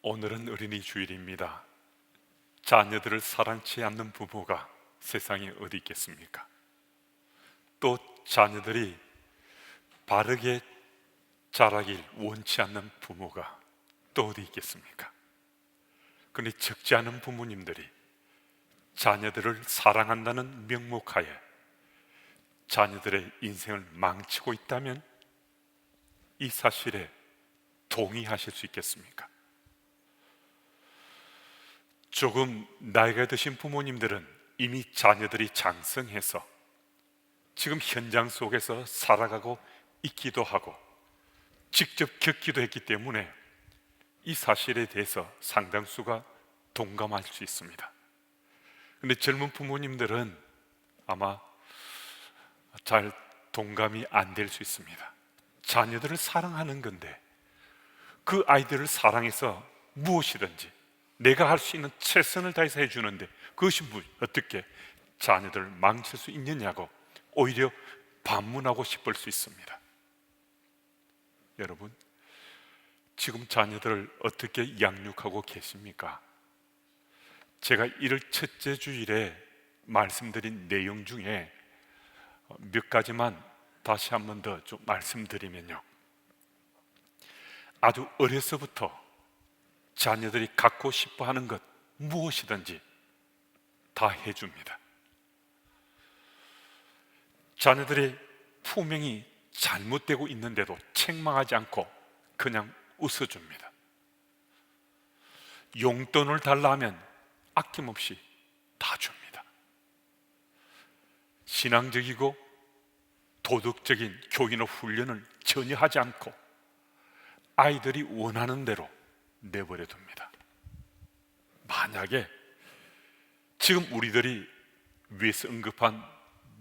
오늘은 어린이 주일입니다. 자녀들을 사랑치 않는 부모가 세상에 어디 있겠습니까? 또 자녀들이 바르게 자라길 원치 않는 부모가 또 어디 있겠습니까? 그런데 적지 않은 부모님들이 자녀들을 사랑한다는 명목하에 자녀들의 인생을 망치고 있다면 이 사실에 동의하실 수 있겠습니까? 조금 나이가 드신 부모님들은 이미 자녀들이 장성해서 지금 현장 속에서 살아가고 있기도 하고 직접 겪기도 했기 때문에 이 사실에 대해서 상당수가 동감할 수 있습니다. 그런데 젊은 부모님들은 아마 잘 동감이 안 될 수 있습니다. 자녀들을 사랑하는 건데 그 아이들을 사랑해서 무엇이든지 내가 할 수 있는 최선을 다해서 해주는데 그것이 어떻게 자녀들을 망칠 수 있느냐고 오히려 반문하고 싶을 수 있습니다. 여러분, 지금 자녀들을 어떻게 양육하고 계십니까? 제가 1월 첫째 주일에 말씀드린 내용 중에 몇 가지만 다시 한 번 더 좀 말씀드리면요, 아주 어려서부터 자녀들이 갖고 싶어 하는 것 무엇이든지 다 해줍니다. 자녀들의 품행이 잘못되고 있는데도 책망하지 않고 그냥 웃어줍니다. 용돈을 달라 하면 아낌없이 다 줍니다. 신앙적이고 도덕적인 교육이나 훈련을 전혀 하지 않고 아이들이 원하는 대로 내버려 둡니다. 만약에 지금 우리들이 위에서 언급한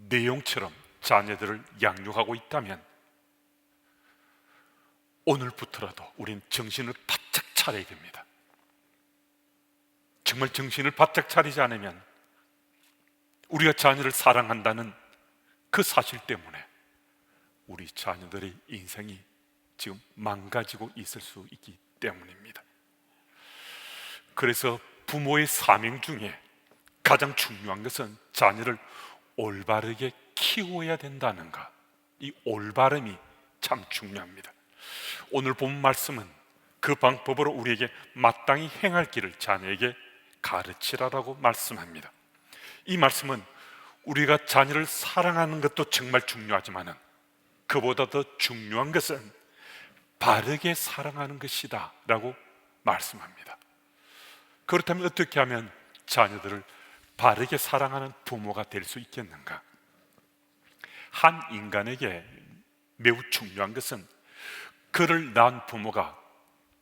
내용처럼 자녀들을 양육하고 있다면 오늘부터라도 우린 정신을 바짝 차려야 됩니다. 정말 정신을 바짝 차리지 않으면 우리가 자녀를 사랑한다는 그 사실 때문에 우리 자녀들의 인생이 지금 망가지고 있을 수 있기 때문입니다. 그래서 부모의 사명 중에 가장 중요한 것은 자녀를 올바르게 키워야 된다는 것, 이 올바름이 참 중요합니다. 오늘 본 말씀은 그 방법으로 우리에게 마땅히 행할 길을 자녀에게 가르치라라고 말씀합니다. 이 말씀은 우리가 자녀를 사랑하는 것도 정말 중요하지만 그보다 더 중요한 것은 바르게 사랑하는 것이다 라고 말씀합니다. 그렇다면 어떻게 하면 자녀들을 바르게 사랑하는 부모가 될 수 있겠는가? 한 인간에게 매우 중요한 것은 그를 낳은 부모가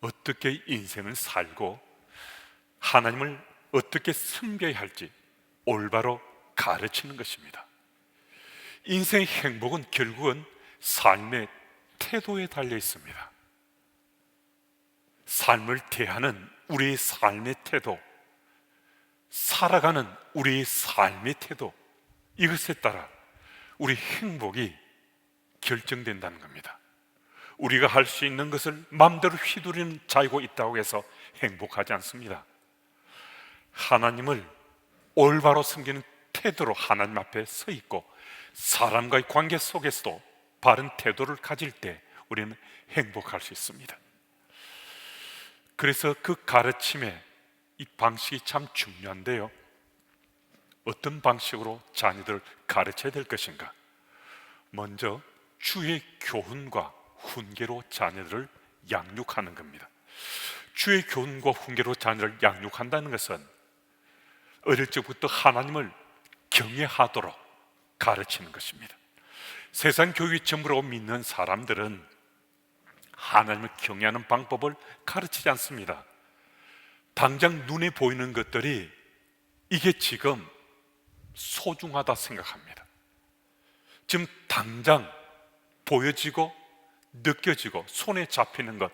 어떻게 인생을 살고 하나님을 어떻게 섬겨야 할지 올바로 가르치는 것입니다. 인생의 행복은 결국은 삶의 태도에 달려 있습니다. 삶을 대하는 우리의 삶의 태도, 살아가는 우리의 삶의 태도, 이것에 따라 우리 행복이 결정된다는 겁니다. 우리가 할 수 있는 것을 마음대로 휘두르는 자유가 있다고 해서 행복하지 않습니다. 하나님을 올바로 섬기는 태도로 하나님 앞에 서 있고 사람과의 관계 속에서도 바른 태도를 가질 때 우리는 행복할 수 있습니다. 그래서 그 가르침의 이 방식이 참 중요한데요, 어떤 방식으로 자녀들을 가르쳐야 될 것인가? 먼저 주의 교훈과 훈계로 자녀들을 양육하는 겁니다. 주의 교훈과 훈계로 자녀를 양육한다는 것은 어릴 적부터 하나님을 경외하도록 가르치는 것입니다. 세상 교육이 전부라고 믿는 사람들은 하나님을 경외하는 방법을 가르치지 않습니다. 당장 눈에 보이는 것들이 이게 지금 소중하다 생각합니다. 지금 당장 보여지고 느껴지고 손에 잡히는 것,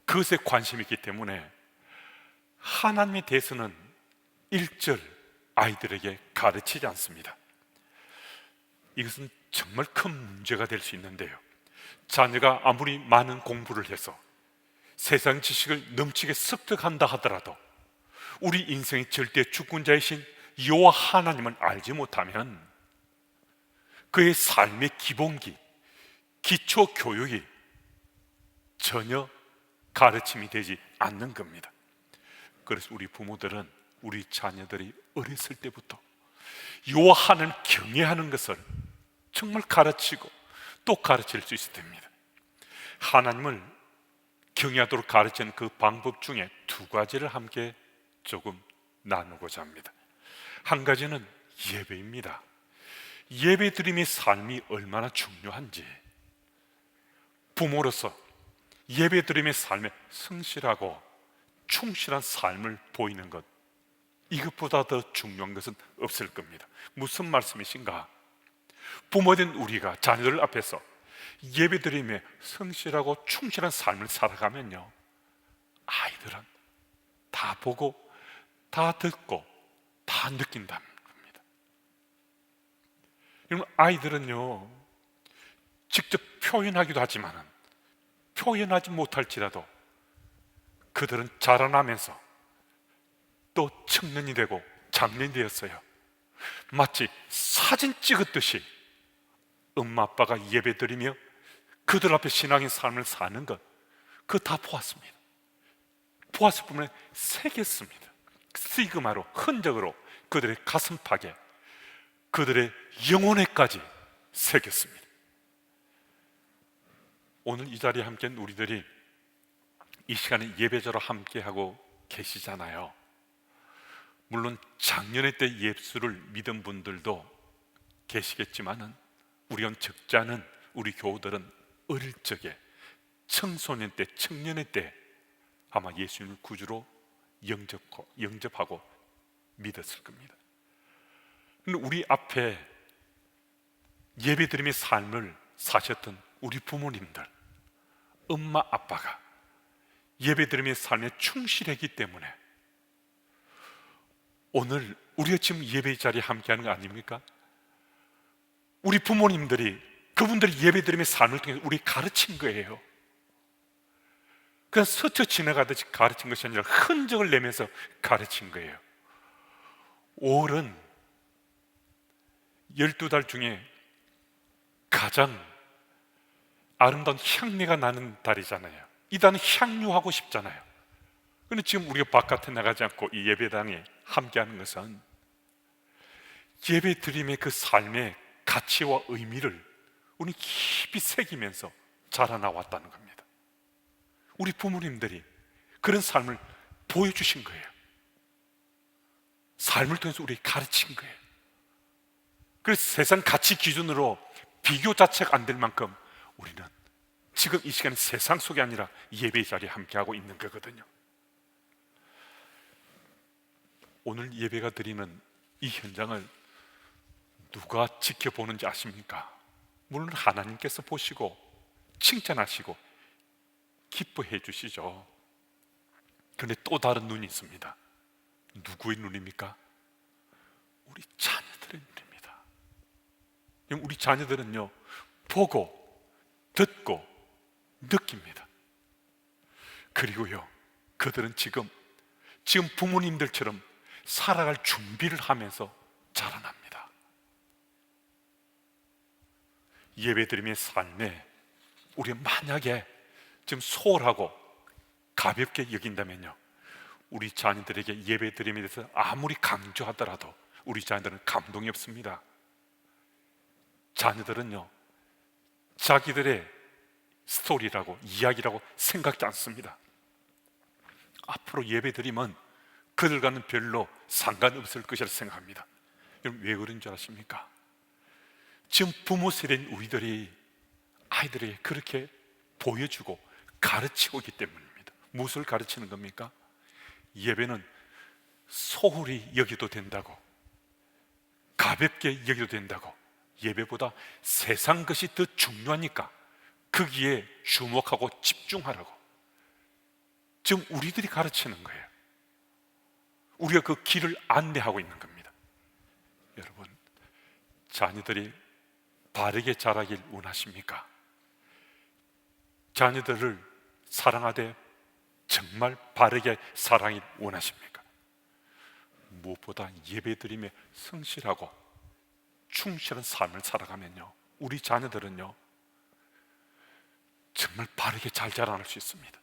그것에 관심이 있기 때문에 하나님에 대해서는 일절 아이들에게 가르치지 않습니다. 이것은 정말 큰 문제가 될 수 있는데요, 자녀가 아무리 많은 공부를 해서 세상 지식을 넘치게 습득한다 하더라도 우리 인생의 절대 주권자이신 여호와 하나님을 알지 못하면 그의 삶의 기본기, 기초 교육이 전혀 가르침이 되지 않는 겁니다. 그래서 우리 부모들은 우리 자녀들이 어렸을 때부터 여호와 하나님을 경외하는 것을 정말 가르치고 또 가르칠 수 있어야 됩니다. 하나님을 경외하도록 가르치는 그 방법 중에 두 가지를 함께 조금 나누고자 합니다. 한 가지는 예배입니다. 예배드림의 삶이 얼마나 중요한지, 부모로서 예배드림의 삶에 성실하고 충실한 삶을 보이는 것, 이것보다 더 중요한 것은 없을 겁니다. 무슨 말씀이신가? 부모된 우리가 자녀들 앞에서 예배드림에 성실하고 충실한 삶을 살아가면요, 아이들은 다 보고 다 듣고 다 느낀다는 겁니다. 여러분, 아이들은요 직접 표현하기도 하지만 표현하지 못할지라도 그들은 자라나면서 또 청년이 되고 장년이 되었어요. 마치 사진 찍었듯이 엄마 아빠가 예배드리며 그들 앞에 신앙의 삶을 사는 것, 그거 다 보았습니다. 보았을 뿐만 아니라 새겼습니다. 시그마로, 흔적으로 그들의 가슴팍에, 그들의 영혼에까지 새겼습니다. 오늘 이 자리에 함께한 우리들이 이 시간에 예배자로 함께하고 계시잖아요. 물론 작년에 때 예수를 믿은 분들도 계시겠지만은 우리가 적지 않은 우리 교우들은 어릴 적에, 청소년 때, 청년의 때 아마 예수님을 구주로 영접하고 믿었을 겁니다. 근데 우리 앞에 예배드림의 삶을 사셨던 우리 부모님들, 엄마 아빠가 예배드림의 삶에 충실했기 때문에 오늘 우리가 지금 예배 자리에 함께하는 거 아닙니까? 우리 부모님들이 그분들이 예배드림의 삶을 통해서 우리 가르친 거예요. 그냥 스쳐 지나가듯이 가르친 것이 아니라 흔적을 내면서 가르친 거예요. 5월은 12달 중에 가장 아름다운 향내가 나는 달이잖아요. 이 달은 향유하고 싶잖아요. 그런데 지금 우리가 바깥에 나가지 않고 이 예배당에 함께하는 것은 예배드림의 그 삶의 가치와 의미를 우리 깊이 새기면서 자라나왔다는 겁니다. 우리 부모님들이 그런 삶을 보여주신 거예요. 삶을 통해서 우리에게 가르친 거예요. 그래서 세상 가치 기준으로 비교 자체가 안 될 만큼 우리는 지금 이 시간에 세상 속이 아니라 예배 자리에 함께하고 있는 거거든요. 오늘 예배가 드리는 이 현장을 누가 지켜보는지 아십니까? 물론 하나님께서 보시고 칭찬하시고 기뻐해 주시죠. 그런데 또 다른 눈이 있습니다. 누구의 눈입니까? 우리 자녀들의 눈입니다. 우리 자녀들은요, 보고 듣고 느낍니다. 그리고요, 그들은 지금 부모님들처럼 살아갈 준비를 하면서 자라납니다. 예배드림의 삶에 우리가 만약에 좀 소홀하고 가볍게 여긴다면요, 우리 자녀들에게 예배드림에 대해서 아무리 강조하더라도 우리 자녀들은 감동이 없습니다. 자녀들은요, 자기들의 스토리라고, 이야기라고 생각지 않습니다. 앞으로 예배드림은 그들과는 별로 상관없을 것이라 생각합니다. 여러분, 왜 그런 줄 아십니까? 지금 부모 세대인 우리들이 아이들에게 그렇게 보여주고 가르치고 있기 때문입니다. 무엇을 가르치는 겁니까? 예배는 소홀히 여겨도 된다고, 가볍게 여겨도 된다고, 예배보다 세상 것이 더 중요하니까 거기에 주목하고 집중하라고 지금 우리들이 가르치는 거예요. 우리가 그 길을 안내하고 있는 겁니다. 여러분, 자녀들이 바르게 자라길 원하십니까? 자녀들을 사랑하되 정말 바르게 사랑이 원하십니까? 무엇보다 예배드림에 성실하고 충실한 삶을 살아가면요, 우리 자녀들은요 정말 바르게 잘 자라날 수 있습니다.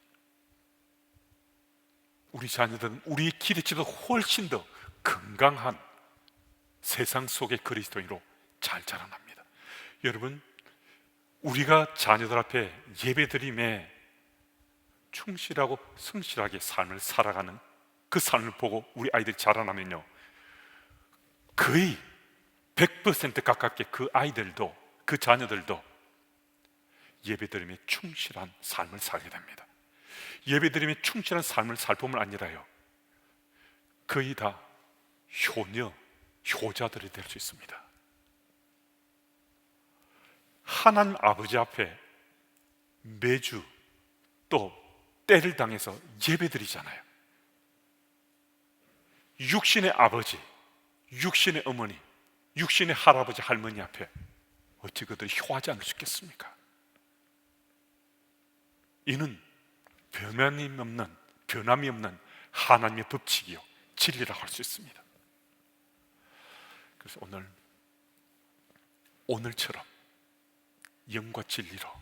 우리 자녀들은 우리의 기대치보다 훨씬 더 건강한 세상 속의 그리스도인으로 잘 자라납니다. 여러분, 우리가 자녀들 앞에 예배드림에 충실하고 성실하게 삶을 살아가는 그 삶을 보고 우리 아이들이 자라나면요, 거의 100% 가깝게 그 아이들도, 그 자녀들도 예배드림에 충실한 삶을 살게 됩니다. 예배드림에 충실한 삶을 살 뿐만 아니라요, 거의 다 효녀, 효자들이 될 수 있습니다. 하나님 아버지 앞에 매주 또 때를 당해서 예배드리잖아요. 육신의 아버지, 육신의 어머니, 육신의 할아버지, 할머니 앞에 어찌 그들이 효하지 않을 수 있겠습니까? 이는 변함이 없는 하나님의 법칙이요 진리라고 할 수 있습니다. 그래서 오늘처럼 영과 진리로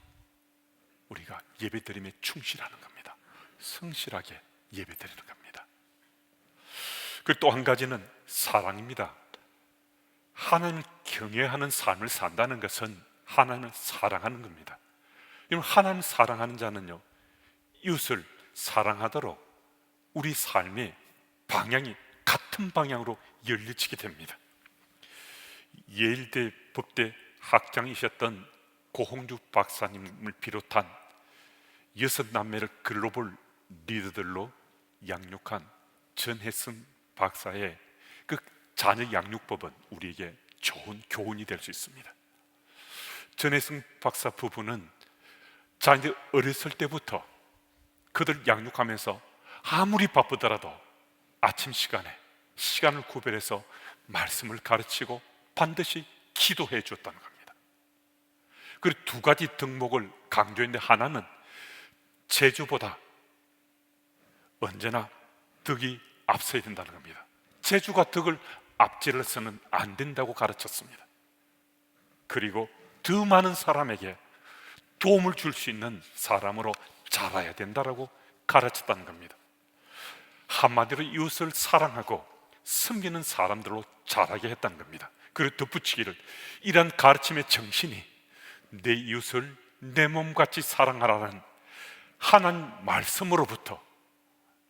우리가 예배드림에 충실하는 겁니다. 성실하게 예배드리는 겁니다. 그리고 또 한 가지는 사랑입니다. 하나님을 경외하는 삶을 산다는 것은 하나님을 사랑하는 겁니다. 하나님을 사랑하는 자는요, 이웃을 사랑하도록 우리 삶의 방향이 같은 방향으로 열려지게 됩니다. 예일대 법대 학장이셨던 고홍주 박사님을 비롯한 6남매를 글로벌 리더들로 양육한 전혜승 박사의 그 자녀 양육법은 우리에게 좋은 교훈이 될 수 있습니다. 전혜승 박사 부부는 자녀들 어렸을 때부터 그들 양육하면서 아무리 바쁘더라도 아침 시간에 시간을 구별해서 말씀을 가르치고 반드시 기도해 줬다는 겁니다. 그리고 두 가지 덕목을 강조했는데, 하나는 재주보다 언제나 덕이 앞서야 된다는 겁니다. 재주가 덕을 앞질러서는 안 된다고 가르쳤습니다. 그리고 더 많은 사람에게 도움을 줄 수 있는 사람으로 자라야 된다라고 가르쳤다는 겁니다. 한마디로 이웃을 사랑하고 섬기는 사람들로 자라게 했다는 겁니다. 그리고 덧붙이기를, 이러한 가르침의 정신이 내 이웃을 내 몸같이 사랑하라는 하나님 말씀으로부터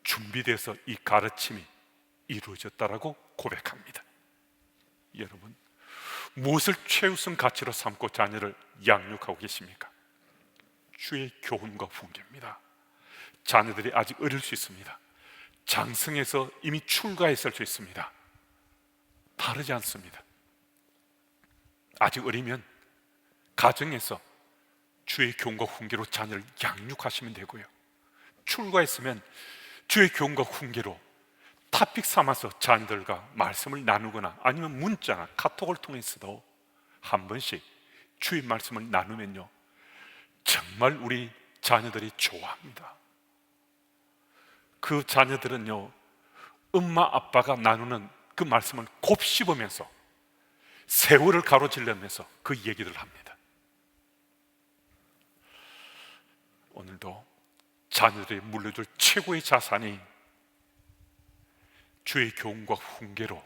준비돼서 이 가르침이 이루어졌다라고 고백합니다. 여러분, 무엇을 최우선 가치로 삼고 자녀를 양육하고 계십니까? 주의 교훈과 훈계입니다. 자녀들이 아직 어릴 수 있습니다. 장성해서 이미 출가했을 수 있습니다. 다르지 않습니다. 아직 어리면 가정에서 주의 교훈과 훈계로 자녀를 양육하시면 되고요, 출가했으면 주의 교훈과 훈계로 토픽 삼아서 자녀들과 말씀을 나누거나 아니면 문자나 카톡을 통해서도 한 번씩 주의 말씀을 나누면요, 정말 우리 자녀들이 좋아합니다. 그 자녀들은요, 엄마 아빠가 나누는 그 말씀을 곱씹으면서 세월을 가로질르면서 그 얘기를 합니다. 오늘도 자녀들이 물려줄 최고의 자산이 주의 교훈과 훈계로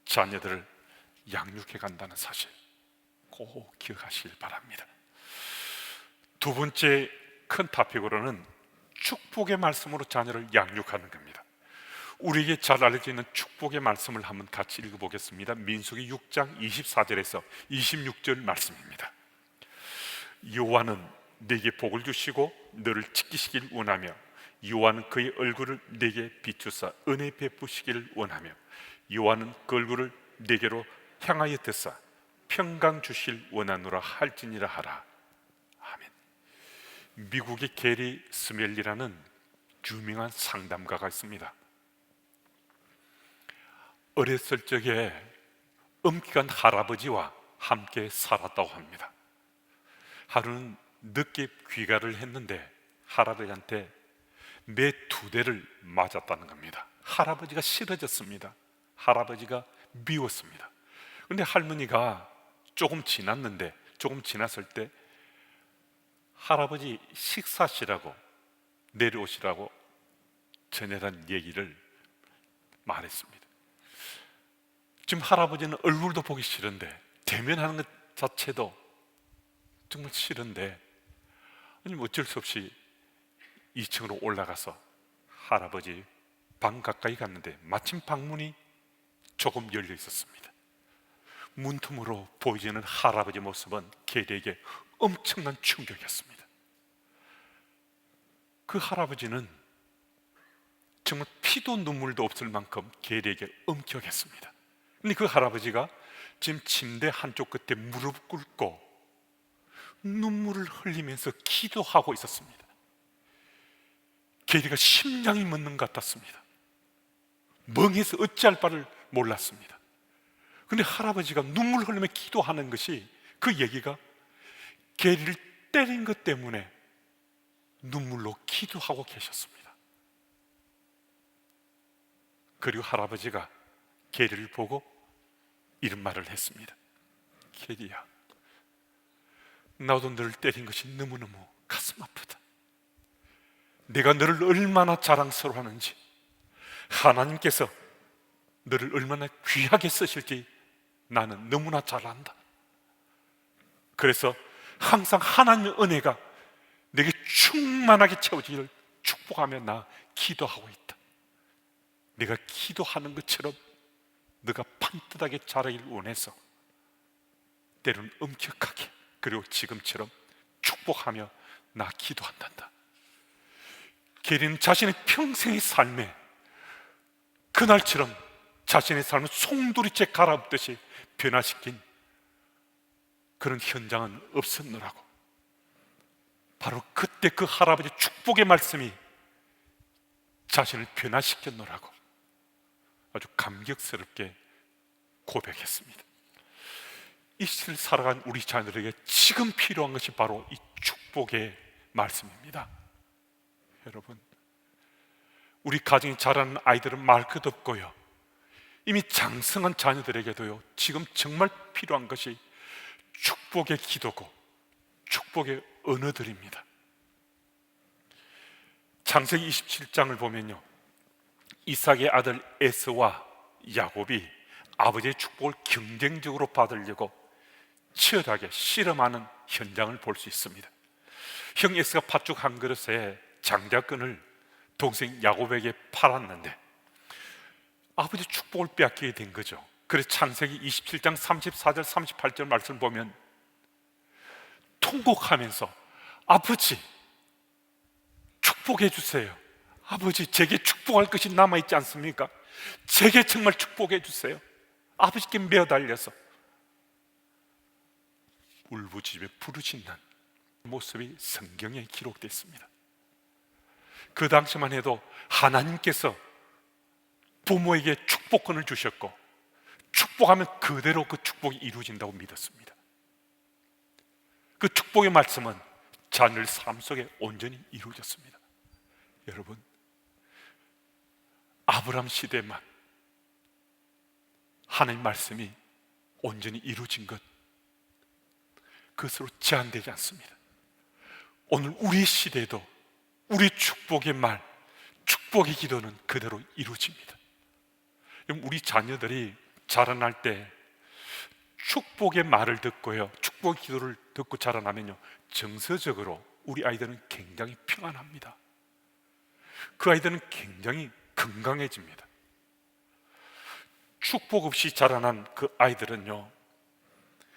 자녀들을 양육해 간다는 사실 꼭 기억하시길 바랍니다. 두 번째 큰 토픽으로는 축복의 말씀으로 자녀를 양육하는 겁니다. 우리에게 잘 알려져 있는 축복의 말씀을 한번 같이 읽어보겠습니다. 민수기 6장 24절에서 26절 말씀입니다. 여호와는 네게 복을 주시고 너를 지키시길 원하며, 여호와는 그의 얼굴을 네게 비추사 은혜 베푸시기를 원하며, 여호와는 그 얼굴을 네게로 향하여 드사 평강 주실 원하노라 할지니라 하라. 아멘. 미국의 게리 스멜리라는 유명한 상담가가 있습니다. 어렸을 적에 엄격한 할아버지와 함께 살았다고 합니다. 하루는 늦게 귀가를 했는데 할아버지한테 매 2대를 맞았다는 겁니다. 할아버지가 싫어졌습니다. 할아버지가 미웠습니다. 그런데 할머니가 조금 지났을 때 할아버지 식사하시라고 내려오시라고 전해란 얘기를 말했습니다. 지금 할아버지는 얼굴도 보기 싫은데, 대면하는 것 자체도 정말 싫은데, 아니면 어쩔 수 없이 2층으로 올라가서 할아버지 방 가까이 갔는데 마침 방문이 조금 열려 있었습니다. 문틈으로 보이지는 할아버지 모습은 게리에게 엄청난 충격이었습니다. 그 할아버지는 정말 피도 눈물도 없을 만큼 게리에게 엄격했습니다. 근데 그 할아버지가 지금 침대 한쪽 끝에 무릎 꿇고 눈물을 흘리면서 기도하고 있었습니다. 게리가 심장이 멎는 것 같았습니다. 멍해서 어찌할 바를 몰랐습니다. 그런데 할아버지가 눈물 흘리며 기도하는 것이, 그 얘기가 게리를 때린 것 때문에 눈물로 기도하고 계셨습니다. 그리고 할아버지가 게리를 보고 이런 말을 했습니다. 게리야, 나도 너를 때린 것이 너무너무 가슴 아프다. 내가 너를 얼마나 자랑스러워하는지, 하나님께서 너를 얼마나 귀하게 쓰실지 나는 너무나 잘 안다. 그래서 항상 하나님의 은혜가 내게 충만하게 채워지기를 축복하며 나 기도하고 있다. 내가 기도하는 것처럼 너가 반듯하게 자라기를 원해서 때로는 엄격하게, 그리고 지금처럼 축복하며 나 기도한단다. 게리는 자신의 평생의 삶에 그날처럼 자신의 삶을 송두리째 갈아엎듯이 변화시킨 그런 현장은 없었노라고. 바로 그때 그 할아버지 축복의 말씀이 자신을 변화시켰노라고 아주 감격스럽게 고백했습니다. 이 시를 살아간 우리 자녀들에게 지금 필요한 것이 바로 이 축복의 말씀입니다. 여러분, 우리 가정이 자라는 아이들은 말 것 없고요, 이미 장성한 자녀들에게도요, 지금 정말 필요한 것이 축복의 기도고 축복의 언어들입니다. 창세기 27장을 보면요, 이삭의 아들 에서와 야곱이 아버지의 축복을 경쟁적으로 받으려고 치열하게 씨름하는 현장을 볼 수 있습니다. 형 에서가 팥죽 한 그릇에 장자권을 동생 야곱에게 팔았는데 아버지 축복을 빼앗기게 된 거죠. 그래서 창세기 27장 34절 38절 말씀을 보면 통곡하면서 아버지 축복해 주세요. 아버지 제게 축복할 것이 남아있지 않습니까? 제게 정말 축복해 주세요. 아버지께 매어달려서 울부짖으며 부르짖는 모습이 성경에 기록되어 있습니다. 그 당시만 해도 하나님께서 부모에게 축복권을 주셨고 축복하면 그대로 그 축복이 이루어진다고 믿었습니다. 그 축복의 말씀은 자녀의 삶 속에 온전히 이루어졌습니다. 여러분, 아브라함 시대만 하나님 말씀이 온전히 이루어진 것, 그것으로 제한되지 않습니다. 오늘 우리 시대에도 우리 축복의 말, 축복의 기도는 그대로 이루어집니다. 우리 자녀들이 자라날 때 축복의 말을 듣고요, 축복의 기도를 듣고 자라나면요, 정서적으로 우리 아이들은 굉장히 평안합니다. 그 아이들은 굉장히 건강해집니다. 축복 없이 자라난 그 아이들은요,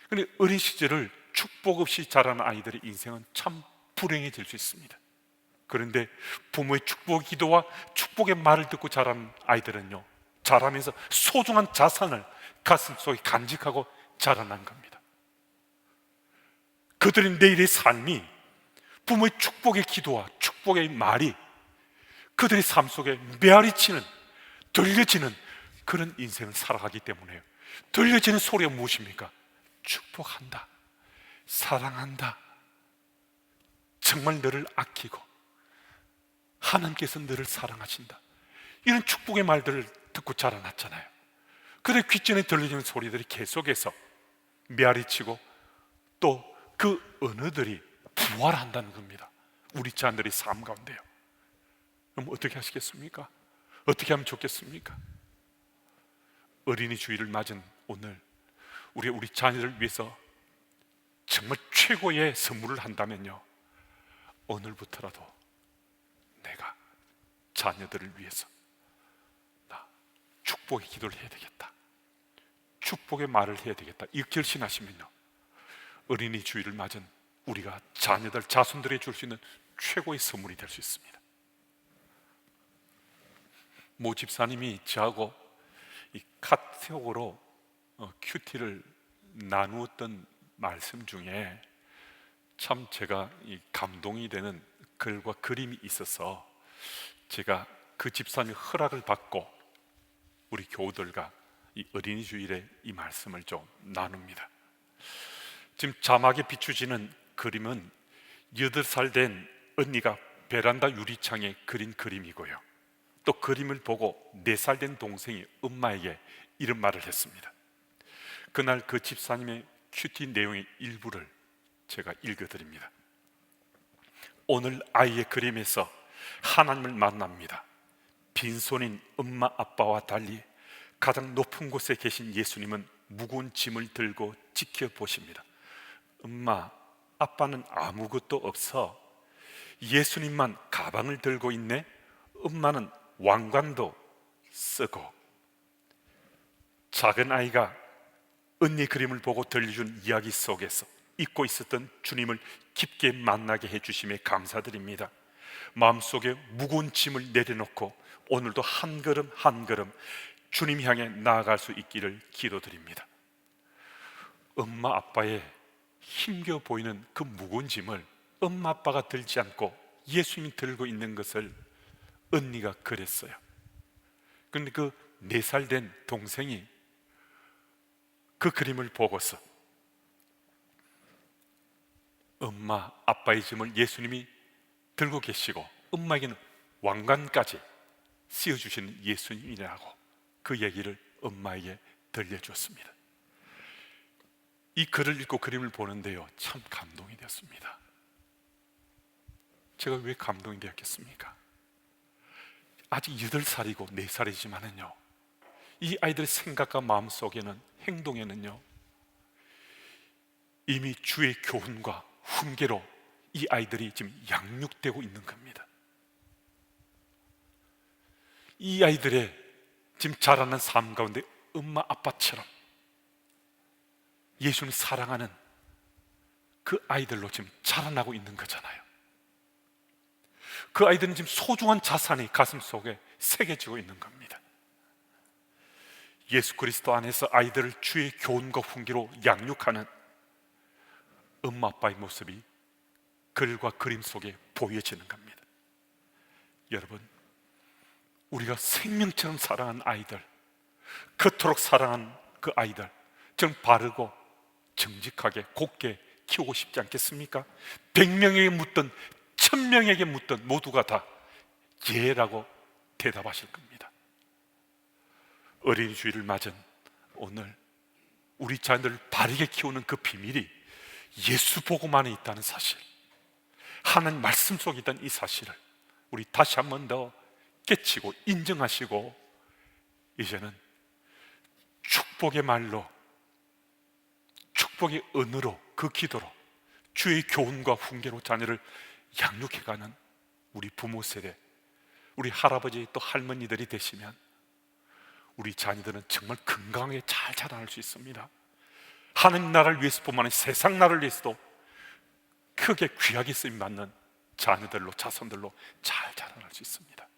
근데 어린 시절을 축복 없이 자라는 아이들의 인생은 참 불행해질 수 있습니다. 그런데 부모의 축복 기도와 축복의 말을 듣고 자란 아이들은요, 자라면서 소중한 자산을 가슴속에 간직하고 자라난 겁니다. 그들의 내일의 삶이 부모의 축복의 기도와 축복의 말이 그들의 삶 속에 메아리치는, 들려지는 그런 인생을 살아가기 때문에요. 들려지는 소리가 무엇입니까? 축복한다, 사랑한다, 정말 너를 아끼고 하나님께서 너를 사랑하신다, 이런 축복의 말들을 듣고 자라났잖아요. 그런데 귓전에 들려지는 소리들이 계속해서 메아리치고 또 그 언어들이 부활한다는 겁니다. 우리 자녀들의 삶 가운데요. 그럼 어떻게 하시겠습니까? 어떻게 하면 좋겠습니까? 어린이 주일을 맞은 오늘 우리 자녀를 위해서 정말 최고의 선물을 한다면요, 오늘부터라도 내가 자녀들을 위해서 나 축복의 기도를 해야 되겠다, 축복의 말을 해야 되겠다, 이 결심하시면요, 어린이 주일을 맞은 우리가 자녀들, 자손들에게 줄 수 있는 최고의 선물이 될 수 있습니다. 모 집사님이 저하고 이 카톡으로 큐티를 나누었던 말씀 중에 참 제가 이 감동이 되는 글과 그림이 있어서 제가 그 집사님의 허락을 받고 우리 교우들과 이 어린이 주일에 이 말씀을 좀 나눕니다. 지금 자막에 비추지는 그림은 8살 된 언니가 베란다 유리창에 그린 그림이고요, 또 그림을 보고 4살 된 동생이 엄마에게 이런 말을 했습니다. 그날 그 집사님의 큐티 내용의 일부를 제가 읽어드립니다. 오늘 아이의 그림에서 하나님을 만납니다. 빈손인 엄마 아빠와 달리 가장 높은 곳에 계신 예수님은 무거운 짐을 들고 지켜보십니다. 엄마, 아빠는 아무것도 없어. 예수님만 가방을 들고 있네. 엄마는 왕관도 쓰고. 작은 아이가 언니 그림을 보고 들려준 이야기 속에서 잊고 있었던 주님을 깊게 만나게 해주심에 감사드립니다. 마음속에 무거운 짐을 내려놓고 오늘도 한 걸음 한 걸음 주님 향해 나아갈 수 있기를 기도드립니다. 엄마 아빠의 힘겨 보이는 그 무거운 짐을 엄마 아빠가 들지 않고 예수님이 들고 있는 것을 언니가 그랬어요. 그런데 그 4살 된 동생이 그 그림을 보고서 엄마 아빠의 짐을 예수님이 들고 계시고 엄마에게는 왕관까지 씌워주시는 예수님이라고 그 얘기를 엄마에게 들려줬습니다. 이 글을 읽고 그림을 보는데요, 참 감동이 되었습니다. 제가 왜 감동이 되었겠습니까? 아직 8살이고 4살이지만은요, 이 아이들의 생각과 마음속에는, 행동에는요, 이미 주의 교훈과 훈계로 이 아이들이 지금 양육되고 있는 겁니다. 이 아이들의 지금 자라는 삶 가운데 엄마 아빠처럼 예수님 사랑하는 그 아이들로 지금 자라나고 있는 거잖아요. 그 아이들은 지금 소중한 자산이 가슴 속에 새겨지고 있는 겁니다. 예수 그리스도 안에서 아이들을 주의 교훈과 훈계로 양육하는 엄마 아빠의 모습이 글과 그림 속에 보여지는 겁니다. 여러분, 우리가 생명처럼 사랑한 아이들, 그토록 사랑한 그 아이들 좀 바르고 정직하게 곱게 키우고 싶지 않겠습니까? 100명에게 묻든 1000명에게 묻든 모두가 다 예라고 대답하실 겁니다. 어린이 주일을 맞은 오늘 우리 자녀들을 바르게 키우는 그 비밀이 예수 복음 안에 있다는 사실, 하나님 말씀 속에 있다는 이 사실을 우리 다시 한 번 더 깨치고 인정하시고, 이제는 축복의 말로, 축복의 언어로, 그 기도로 주의 교훈과 훈계로 자녀를 양육해가는 우리 부모 세대, 우리 할아버지 또 할머니들이 되시면 우리 자녀들은 정말 건강하게 잘 자라날 수 있습니다. 하나님 나라를 위해서뿐만 아니라 세상 나라를 위해서도 크게 귀하게 쓰임받는 자녀들로, 자손들로 잘 자라날 수 있습니다.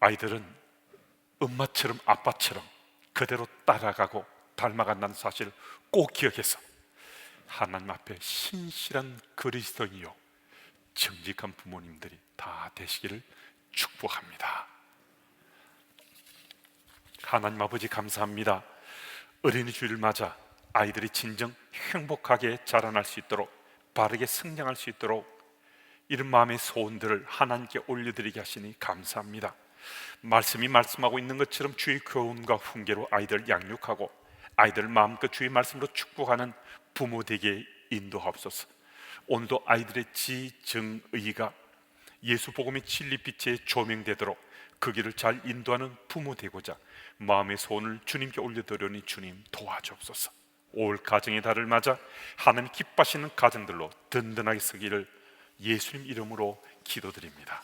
아이들은 엄마처럼 아빠처럼 그대로 따라가고 닮아간다는 사실을 꼭 기억해서 하나님 앞에 신실한 그리스도인이요 정직한 부모님들이 다 되시기를 축복합니다. 하나님 아버지 감사합니다. 어린이 주일을 맞아 아이들이 진정 행복하게 자라날 수 있도록, 바르게 성장할 수 있도록 이런 마음의 소원들을 하나님께 올려드리게 하시니 감사합니다. 말씀이 말씀하고 있는 것처럼 주의 교훈과 훈계로 아이들 양육하고 아이들 마음껏 주의 말씀으로 축복하는 부모 되게 인도하옵소서. 오늘도 아이들의 지정의가 예수 복음의 진리빛에 조명되도록 그 길을 잘 인도하는 부모 되고자 마음의 소원을 주님께 올려드리니 주님 도와주옵소서. 올 가정의 달을 맞아 하나님 기뻐하시는 가정들로 든든하게 서기를 예수님 이름으로 기도드립니다.